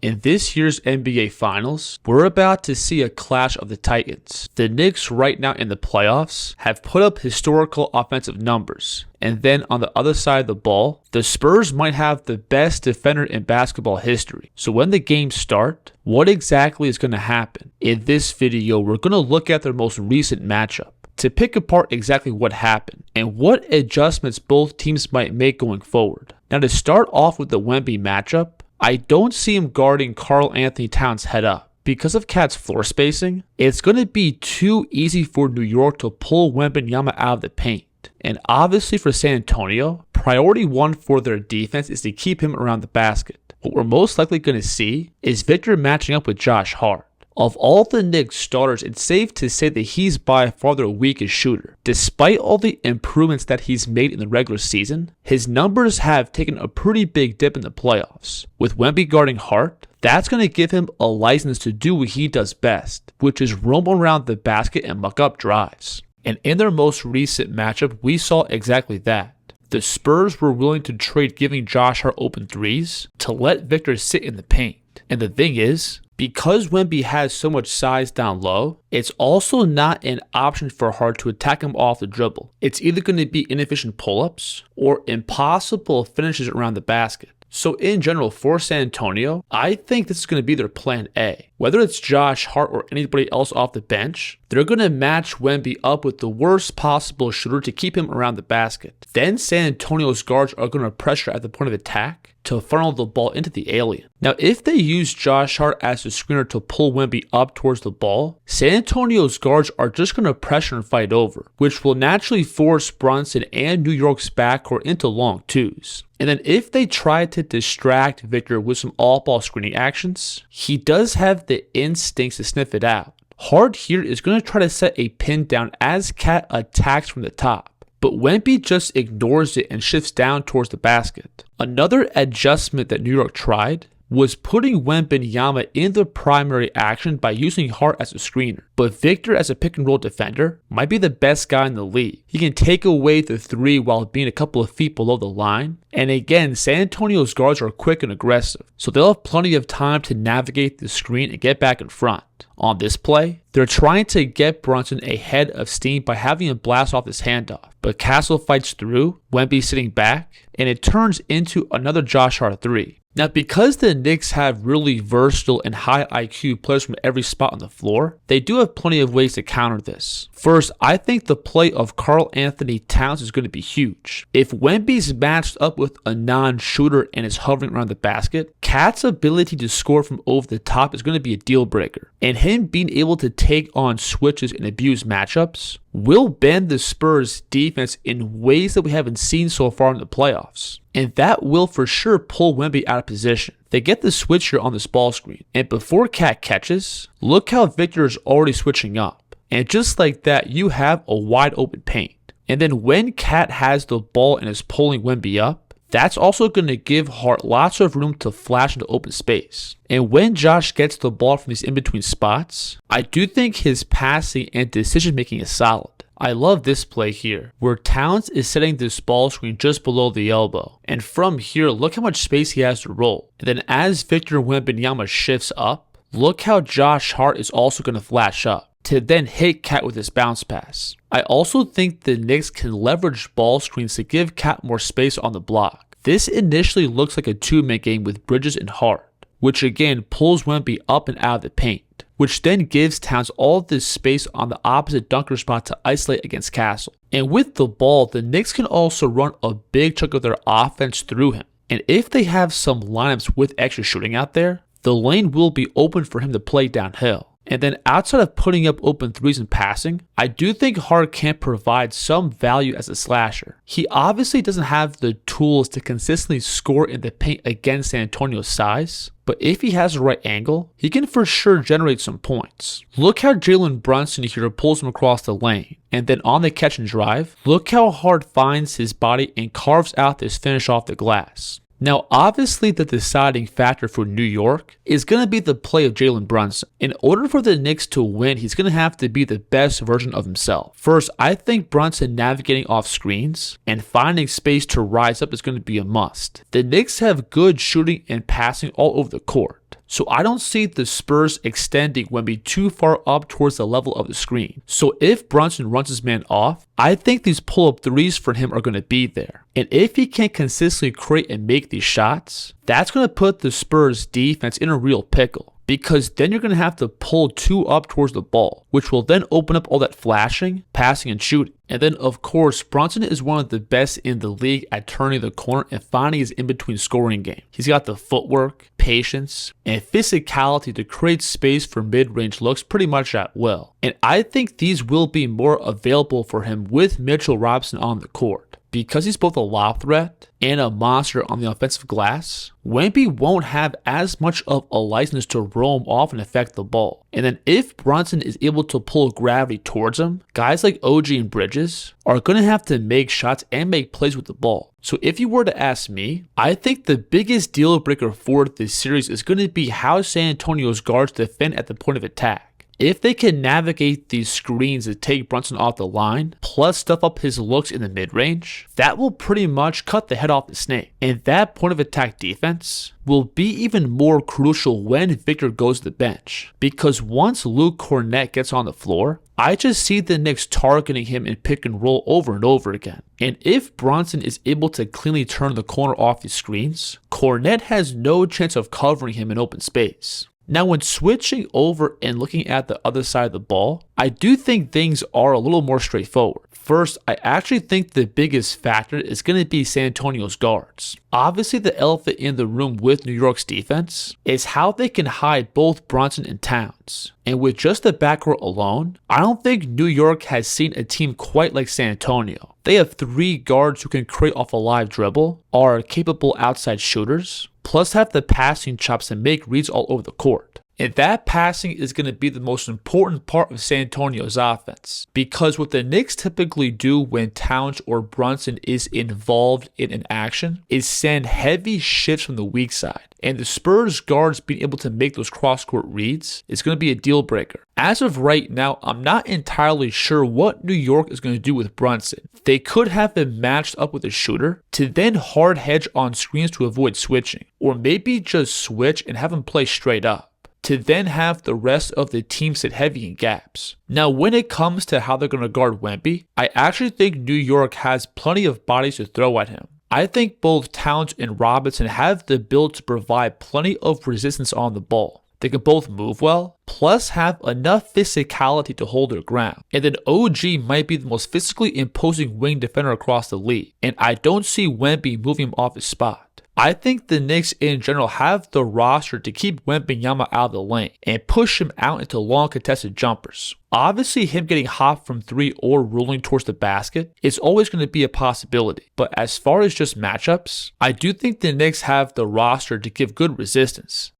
In this year's NBA Finals, we're about to see a clash of the Titans. The Knicks right now in the playoffs have put up historical offensive numbers. And then on the other side of the ball, the Spurs might have the best defender in basketball history. So when the games start, what exactly is going to happen? In this video, we're going to look at their most recent matchup to pick apart exactly what happened and what adjustments both teams might make going forward. Now to start off with the Wemby matchup, I don't see him guarding Karl Anthony Towns head up. Because of KAT's floor spacing, it's going to be too easy for New York to pull Wembanyama out of the paint. And obviously for San Antonio, priority one for their defense is to keep him around the basket. What we're most likely going to see is Victor matching up with Josh Hart. Of all the Knicks starters, it's safe to say that he's by far their weakest shooter. Despite all the improvements that he's made in the regular season, his numbers have taken a pretty big dip in the playoffs. With Wemby guarding Hart, that's going to give him a license to do what he does best, which is roam around the basket and muck up drives. And in their most recent matchup, we saw exactly that. The Spurs were willing to trade giving Josh Hart open threes to let Victor sit in the paint. And the thing is, because Wemby has so much size down low, it's also not an option for Hart to attack him off the dribble. It's either going to be inefficient pull-ups or impossible finishes around the basket. So in general, for San Antonio, I think this is going to be their plan A. Whether it's Josh Hart or anybody else off the bench, they're going to match Wemby up with the worst possible shooter to keep him around the basket. Then San Antonio's guards are going to pressure at the point of attack to funnel the ball into the alien. Now, if they use Josh Hart as a screener to pull Wemby up towards the ball, San Antonio's guards are just going to pressure and fight over, which will naturally force Brunson and New York's backcourt into long twos. And then if they try to distract Victor with some all-ball screening actions, he does have the instincts to sniff it out. Hart here is going to try to set a pin down as KAT attacks from the top. But Wemby just ignores it and shifts down towards the basket. Another adjustment that New York tried was putting Wembanyama in the primary action by using Hart as a screener. But Victor as a pick and roll defender might be the best guy in the league. He can take away the three while being a couple of feet below the line. And again, San Antonio's guards are quick and aggressive, so they'll have plenty of time to navigate the screen and get back in front. On this play, they're trying to get Brunson ahead of steam by having him blast off his handoff. But Castle fights through, Wemby sitting back, and it turns into another Josh Hart 3. Now, because the Knicks have really versatile and high IQ players from every spot on the floor, they do have plenty of ways to counter this. First, I think the play of Karl Anthony Towns is going to be huge. If Wemby's matched up with a non-shooter and is hovering around the basket, KAT's ability to score from over the top is going to be a deal breaker. And him being able to take on switches and abuse matchups will bend the Spurs' defense in ways that we haven't seen so far in the playoffs. And that will for sure pull Wemby out of position. They get the switch here on this ball screen. And before KAT catches, look how Victor is already switching up. And just like that, you have a wide open paint. And then when KAT has the ball and is pulling Wemby up, that's also going to give Hart lots of room to flash into open space. And when Josh gets the ball from these in-between spots, I do think his passing and decision making is solid. I love this play here, where Towns is setting this ball screen just below the elbow. And from here, look how much space he has to roll. And then as Victor Wembanyama shifts up, look how Josh Hart is also going to flash up to then hit KAT with his bounce pass. I also think the Knicks can leverage ball screens to give KAT more space on the block. This initially looks like a two-man game with Bridges and Hart, which again pulls Wemby up and out of the paint, which then gives Towns all this space on the opposite dunker spot to isolate against Castle. And with the ball, the Knicks can also run a big chunk of their offense through him. And if they have some lineups with extra shooting out there, the lane will be open for him to play downhill. And then outside of putting up open threes and passing, I do think Hart can provide some value as a slasher. He obviously doesn't have the tools to consistently score in the paint against San Antonio's size, but if he has the right angle, he can for sure generate some points. Look how Jalen Brunson here pulls him across the lane. And then on the catch and drive, look how Hart finds his body and carves out this finish off the glass. Now, obviously, the deciding factor for New York is going to be the play of Jalen Brunson. In order for the Knicks to win, he's going to have to be the best version of himself. First, I think Brunson navigating off screens and finding space to rise up is going to be a must. The Knicks have good shooting and passing all over the court. So I don't see the Spurs extending Wemby too far up towards the level of the screen. So if Brunson runs his man off, I think these pull-up threes for him are going to be there. And if he can't consistently create and make these shots, that's going to put the Spurs defense in a real pickle. Because then you're going to have to pull two up towards the ball, which will then open up all that flashing, passing, and shooting. And then, of course, Brunson is one of the best in the league at turning the corner and finding his in-between scoring game. He's got the footwork, patience, and physicality to create space for mid-range looks pretty much at will. And I think these will be more available for him with Mitchell Robinson on the court. Because he's both a lob threat and a monster on the offensive glass, Wemby won't have as much of a license to roam off and affect the ball. And then if Brunson is able to pull gravity towards him, guys like OG and Bridges are going to have to make shots and make plays with the ball. So if you were to ask me, I think the biggest deal breaker for this series is going to be how San Antonio's guards defend at the point of attack. If they can navigate these screens to take Brunson off the line, plus stuff up his looks in the mid-range, that will pretty much cut the head off the snake. And that point of attack defense will be even more crucial when Victor goes to the bench. Because once Luke Kornet gets on the floor, I just see the Knicks targeting him in pick and roll over and over again. And if Brunson is able to cleanly turn the corner off these screens, Kornet has no chance of covering him in open space. Now, when switching over and looking at the other side of the ball, I do think things are a little more straightforward. First, I actually think the biggest factor is going to be San Antonio's guards. Obviously, the elephant in the room with New York's defense is how they can hide both Brunson and Towns. And with just the backcourt alone, I don't think New York has seen a team quite like San Antonio. They have three guards who can create off a live dribble, are capable outside shooters, plus have the passing chops to make reads all over the court. And that passing is going to be the most important part of San Antonio's offense. Because what the Knicks typically do when Towns or Brunson is involved in an action is send heavy shifts from the weak side. And the Spurs guards being able to make those cross-court reads is going to be a deal breaker. As of right now, I'm not entirely sure what New York is going to do with Brunson. They could have him matched up with a shooter to then hard hedge on screens to avoid switching. Or maybe just switch and have him play straight up, to then have the rest of the team sit heavy in gaps. Now, when it comes to how they're going to guard Wemby, I actually think New York has plenty of bodies to throw at him. I think both Towns and Robinson have the build to provide plenty of resistance on the ball. They can both move well, plus have enough physicality to hold their ground. And then OG might be the most physically imposing wing defender across the league, and I don't see Wemby moving him off his spot. I think the Knicks in general have the roster to keep Wembanyama out of the lane and push him out into long contested jumpers. Obviously, him getting hot from three or rolling towards the basket is always going to be a possibility. But as far as just matchups, I do think the Knicks have the roster to give good resistance.